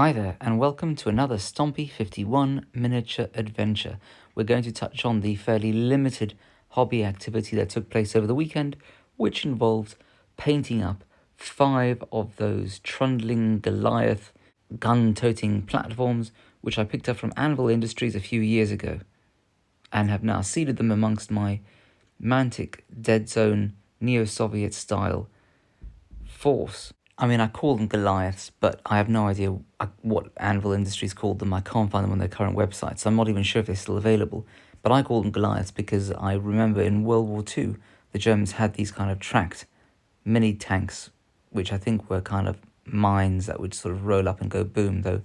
Hi there, and welcome to another Stompy 51 miniature adventure. We're going to touch on the fairly limited hobby activity that took place over the weekend, which involved painting up 5 of those trundling Goliath gun-toting platforms, which I picked up from Anvil Industries a few years ago, and have now seeded them amongst my Mantic Deadzone Neo-Soviet style force. I mean, I call them Goliaths, but I have no idea what Anvil Industries called them. I can't find them on their current website, so I'm not even sure if they're still available. But I call them Goliaths because I remember in World War II, the Germans had these kind of tracked mini tanks, which I think were kind of mines that would sort of roll up and go boom, though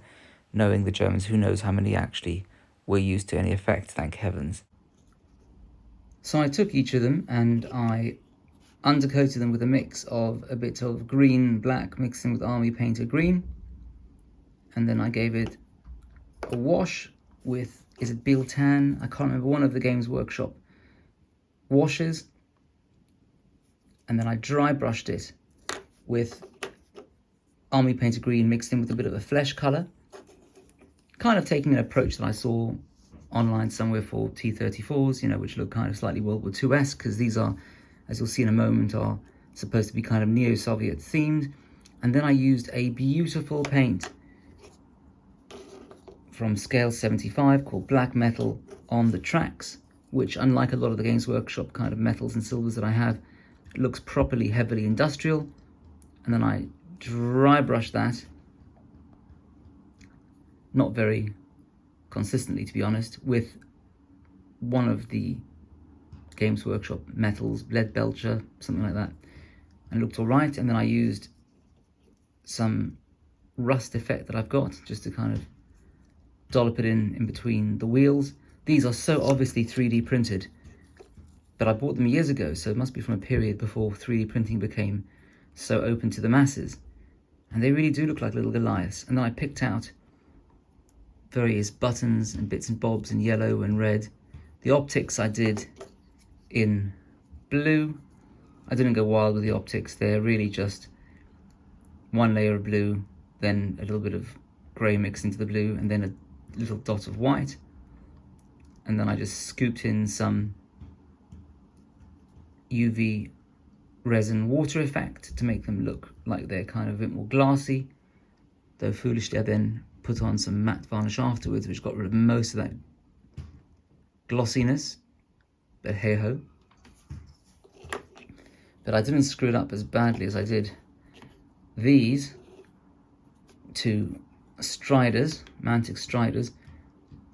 knowing the Germans, who knows how many actually were used to any effect, thank heavens. So I took each of them and I undercoated them with a mix of a bit of green black mixed in with army painter green, and then I gave it a wash with, is it Biltan? I can't remember, one of the Games Workshop washes, and then I dry brushed it with army painter green mixed in with a bit of a flesh colour, kind of taking an approach that I saw online somewhere for T-34s, which look kind of slightly World War II-esque, because these are, as you'll see in a moment, are supposed to be kind of neo-Soviet themed. And then I used a beautiful paint from scale 75 called Black Metal on the tracks, which, unlike a lot of the Games Workshop kind of metals and silvers that I have, looks properly heavily industrial. And then I dry brush that, not very consistently to be honest, with one of the Games Workshop metals, lead belcher, something like that, and it looked all right. And then I used some rust effect that I've got just to kind of dollop it in between the wheels. These are so obviously 3D printed, but I bought them years ago, so it must be from a period before 3D printing became so open to the masses, and they really do look like little Goliaths. And then I picked out various buttons and bits and bobs in yellow and red. The optics I did in blue. I didn't go wild with the optics. They're really just one layer of blue, then a little bit of grey mixed into the blue, and then a little dot of white. And then I just scooped in some UV resin water effect to make them look like they're kind of a bit more glassy. Though foolishly I then put on some matte varnish afterwards, which got rid of most of that glossiness, but hey ho. But I didn't screw it up as badly as I did these two Striders, Mantic Striders,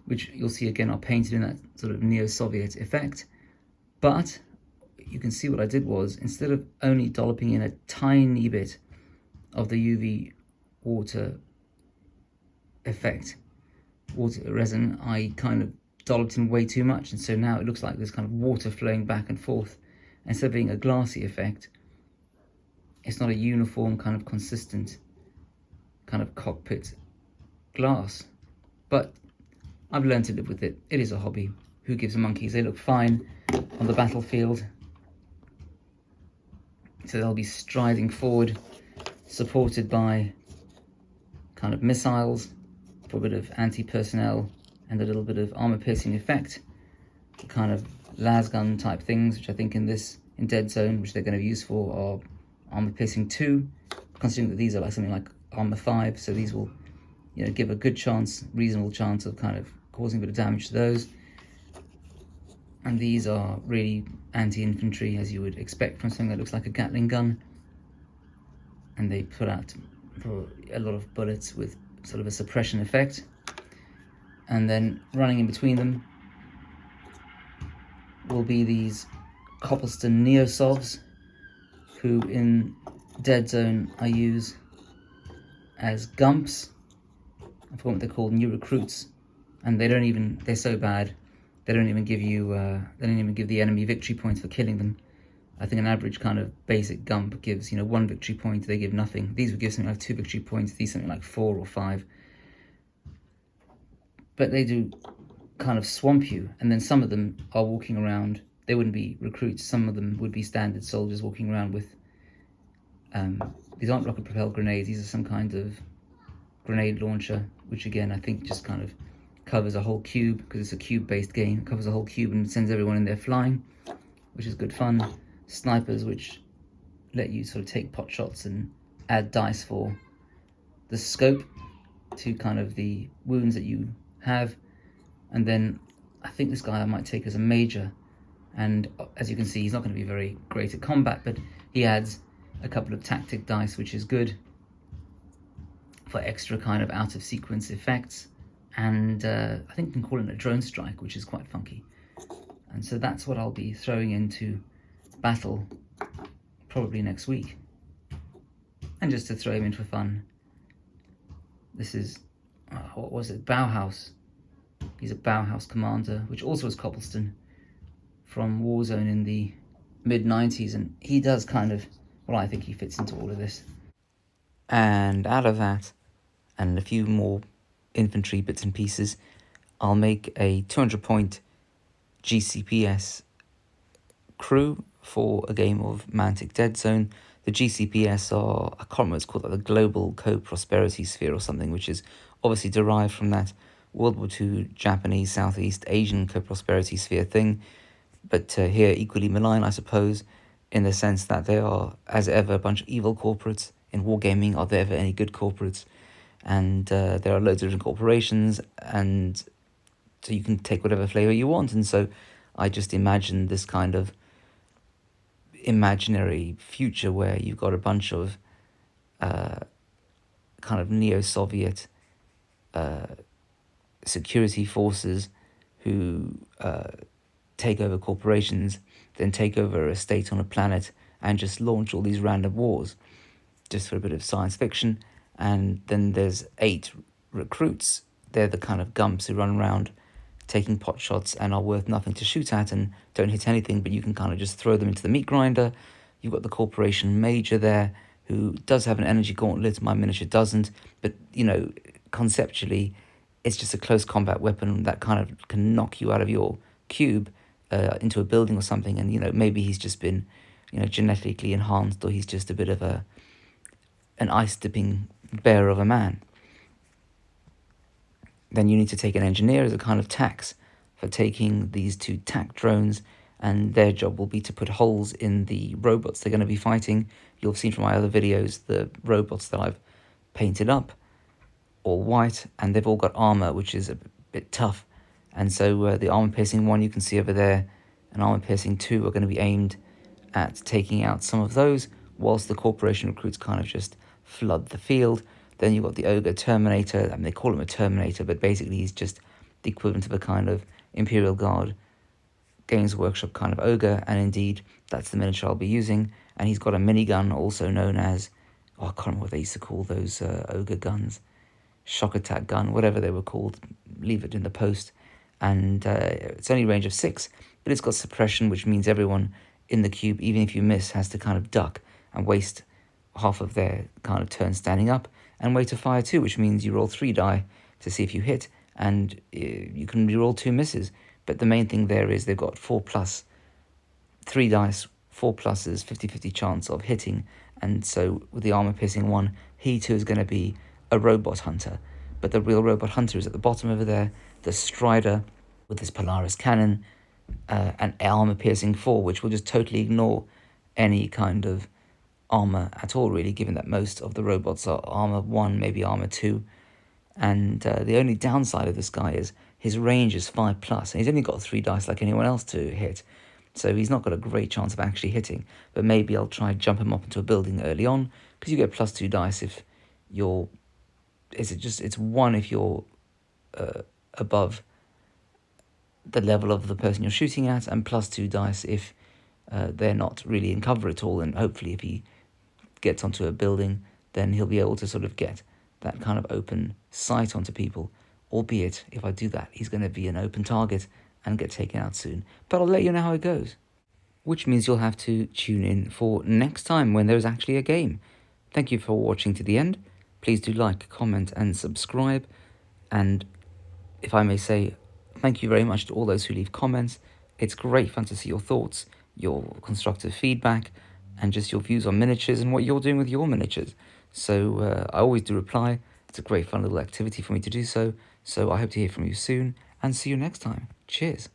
which you'll see again are painted in that sort of neo-Soviet effect. But you can see what I did was, instead of only dolloping in a tiny bit of the UV water effect, water resin, I kind of dolloped in way too much, and so now it looks like there's kind of water flowing back and forth. Instead of being a glassy effect, it's not a uniform kind of consistent kind of cockpit glass. But I've learned to live with it. It is a hobby. Who gives a monkeys? They look fine on the battlefield, so they'll be striding forward, supported by kind of missiles for a bit of anti-personnel and a little bit of armor-piercing effect, kind of lasgun type things, which I think in Deadzone, which they're going to use for, are armor-piercing 2, considering that these are like something like armor 5, so these will, give a good chance, reasonable chance of kind of causing a bit of damage to those. And these are really anti-infantry, as you would expect from something that looks like a Gatling gun, and they put out a lot of bullets with sort of a suppression effect. And then running in between them will be these Coppleston Neosovs, who in Deadzone I use as Gumps. I forgot what they're called, new recruits, and they're so bad, they don't even give you, they don't even give the enemy victory points for killing them. I think an average kind of basic Gump gives, 1 victory point, they give nothing. These would give something like 2 victory points, these something like 4 or 5. But they do kind of swamp you, and then some of them are walking around, they wouldn't be recruits, some of them would be standard soldiers walking around with, these aren't rocket propelled grenades, these are some kind of grenade launcher, which again I think just kind of covers a whole cube, because it's a cube-based game. It covers a whole cube and sends everyone in there flying, which is good fun. Snipers, which let you sort of take pot shots and add dice for the scope to kind of the wounds that you have. And then I think this guy I might take as a major, and as you can see, he's not going to be very great at combat, but he adds a couple of tactic dice, which is good for extra kind of out of sequence effects. And I think you can call it a drone strike, which is quite funky. And so that's what I'll be throwing into battle probably next week. And just to throw him in for fun, this is, what was it, Bauhaus. He's a Bauhaus commander, which also was Cobblestone from Warzone in the mid-90s, and he does kind of, well, I think he fits into all of this. And out of that, and a few more infantry bits and pieces, I'll make a 200-point GCPS crew for a game of Mantic Deadzone. The GCPS are, I can't remember what it's called, like the Global Co-Prosperity Sphere or something, which is obviously derived from that World War II Japanese Southeast Asian Co-Prosperity Sphere thing, but here equally malign, I suppose, in the sense that they are, as ever, a bunch of evil corporates. In Wargaming, are there ever any good corporates? And there are loads of different corporations, and so you can take whatever flavor you want. And so I just imagine this kind of imaginary future where you've got a bunch of kind of neo-Soviet security forces who take over corporations, then take over a state on a planet and just launch all these random wars, just for a bit of science fiction. And then there's 8 recruits. They're the kind of gumps who run around taking pot shots and are worth nothing to shoot at and don't hit anything, but you can kind of just throw them into the meat grinder. You've got the corporation major there who does have an energy gauntlet. My miniature doesn't, but you know, conceptually it's just a close combat weapon that kind of can knock you out of your cube into a building or something. And you know, maybe he's just been, you know, genetically enhanced, or he's just a bit of an ice dipping bear of a man. Then you need to take an engineer as a kind of tax for taking these 2 tac drones, and their job will be to put holes in the robots they're going to be fighting. You'll have seen from my other videos the robots that I've painted up, all white, and they've all got armor, which is a bit tough. And so the armor-piercing 1 you can see over there, and armor-piercing 2 are going to be aimed at taking out some of those, whilst the corporation recruits kind of just flood the field. Then you've got the Ogre Terminator. I mean, they call him a Terminator, but basically he's just the equivalent of a kind of Imperial Guard, Games Workshop kind of ogre, and indeed, that's the miniature I'll be using. And he's got a minigun, also known as, I can't remember what they used to call those ogre guns, shock attack gun, whatever they were called, leave it in the post. And it's only range of 6, but it's got suppression, which means everyone in the cube, even if you miss, has to kind of duck and waste half of their kind of turn standing up, and wait to fire 2, which means you roll 3 die to see if you hit, and you can reroll 2 misses. But the main thing there is they've got 4+, 3 dice, 4 pluses, 50-50 chance of hitting. And so with the armor-piercing 1, he too is going to be a robot hunter. But the real robot hunter is at the bottom over there, the Strider with his Polaris cannon, and armor-piercing 4, which will just totally ignore any kind of armor at all, really, given that most of the robots are armor 1, maybe armor 2. And the only downside of this guy is his range is 5+, and he's only got 3 dice like anyone else to hit, so he's not got a great chance of actually hitting. But maybe I'll try and jump him up into a building early on, because you get +2 dice if you're, it's 1 if you're above the level of the person you're shooting at, and +2 dice if they're not really in cover at all. And hopefully if he gets onto a building, then he'll be able to sort of get that kind of open sight onto people, albeit if I do that, he's going to be an open target and get taken out soon. But I'll let you know how it goes, which means you'll have to tune in for next time when there's actually a game. Thank you for watching to the end. Please do like, comment and subscribe, and if I may say, thank you very much to all those who leave comments. It's great fun to see your thoughts, your constructive feedback, and just your views on miniatures and what you're doing with your miniatures. So I always do reply, It's a great fun little activity for me to do so. So I hope to hear from you soon and see you next time. Cheers.